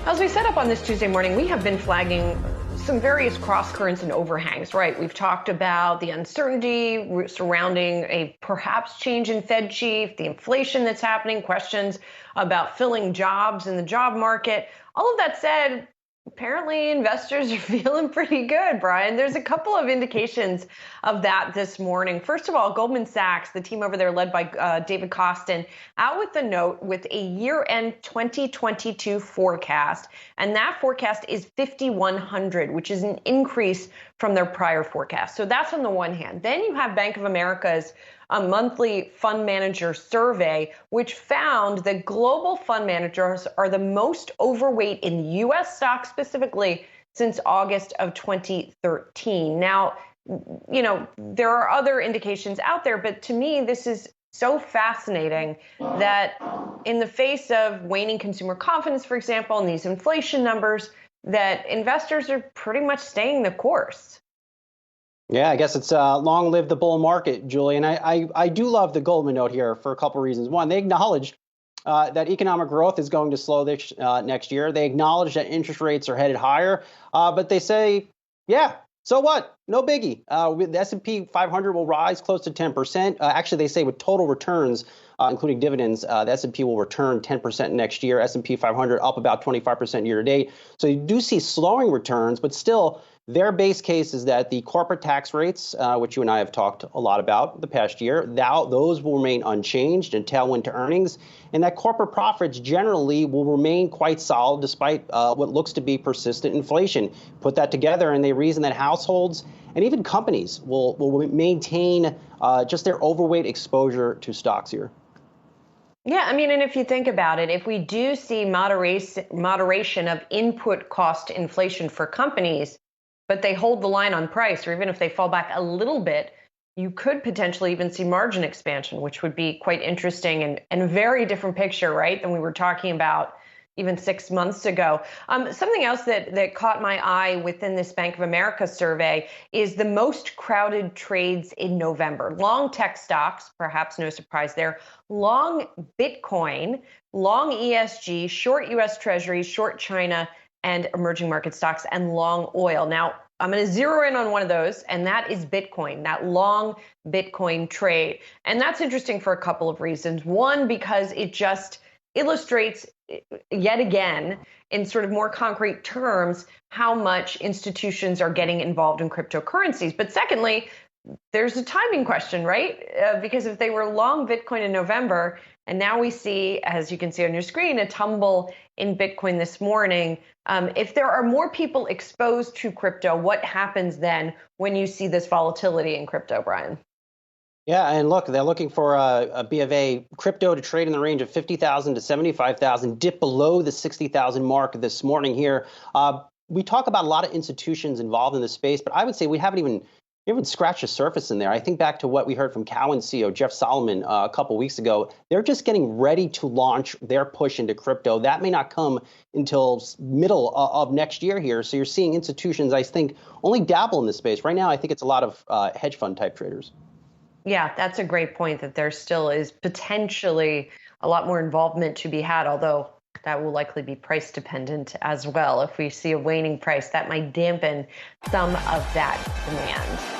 As we set up on this Tuesday morning, we have been flagging some various cross currents and overhangs, right? We've talked about the uncertainty surrounding a perhaps change in Fed chief, the inflation that's happening, questions about filling jobs in the job market. All of that said, apparently investors are feeling pretty good, Brian. There's a couple of indications of that this morning. First of all, Goldman Sachs, the team over there led by David Kostin, out with the note with a year-end 2022 forecast. And that forecast is 5,100, which is an increase from their prior forecast. So that's on the one hand. Then you have Bank of America's monthly fund manager survey, which found that global fund managers are the most overweight in U.S. stocks specifically since August of 2013. Now, you know, there are other indications out there, but to me, this is so fascinating that in the face of waning consumer confidence, for example, and these inflation numbers, that investors are pretty much staying the course. Yeah, I guess it's long live the bull market, Julie. And I do love the Goldman note here for a couple of reasons. One, they acknowledge that economic growth is going to slow this next year. They acknowledge that interest rates are headed higher, but they say, yeah, so what? No biggie. The S&P 500 will rise close to 10%. Actually, they say with total returns, including dividends, the S&P will return 10% next year. S&P 500 up about 25% year to date. So you do see slowing returns, but still, their base case is that the corporate tax rates, which you and I have talked a lot about the past year, those will remain unchanged and tailwind to earnings, and that corporate profits generally will remain quite solid despite what looks to be persistent inflation. Put that together, and they reason that households and even companies will maintain just their overweight exposure to stocks here. Yeah, I mean, and if you think about it, if we do see moderation of input cost inflation for companies, but they hold the line on price, or even if they fall back a little bit, you could potentially even see margin expansion, which would be quite interesting and a very different picture, right, than we were talking about even 6 months ago. Something else that caught my eye within this Bank of America survey is the most crowded trades in November. Long tech stocks, perhaps no surprise there, long Bitcoin, long ESG, short U.S. Treasuries, short China, and emerging market stocks, and long oil. Now, I'm going to zero in on one of those, and that is Bitcoin, that long Bitcoin trade. And that's interesting for a couple of reasons. One, because it just illustrates yet again in sort of more concrete terms how much institutions are getting involved in cryptocurrencies. But secondly, there's a timing question, right? Because if they were long Bitcoin in November, and now we see, as you can see on your screen, a tumble in Bitcoin this morning. If there are more people exposed to crypto, what happens then when you see this volatility in crypto, Brian? Yeah, and look, they're looking for a B of A crypto to trade in the range of 50,000 to 75,000, dip below the 60,000 mark this morning here. We talk about a lot of institutions involved in this space, but I would say we haven't even scratched the surface in there. I think back to what we heard from Cowen CEO Jeff Solomon a couple weeks ago. They're just getting ready to launch their push into crypto. That may not come until middle of next year here. So you're seeing institutions, I think, only dabble in this space. Right now, I think it's a lot of hedge fund type traders. Yeah, that's a great point, that there still is potentially a lot more involvement to be had, although that will likely be price dependent as well. If we see a waning price, that might dampen some of that demand.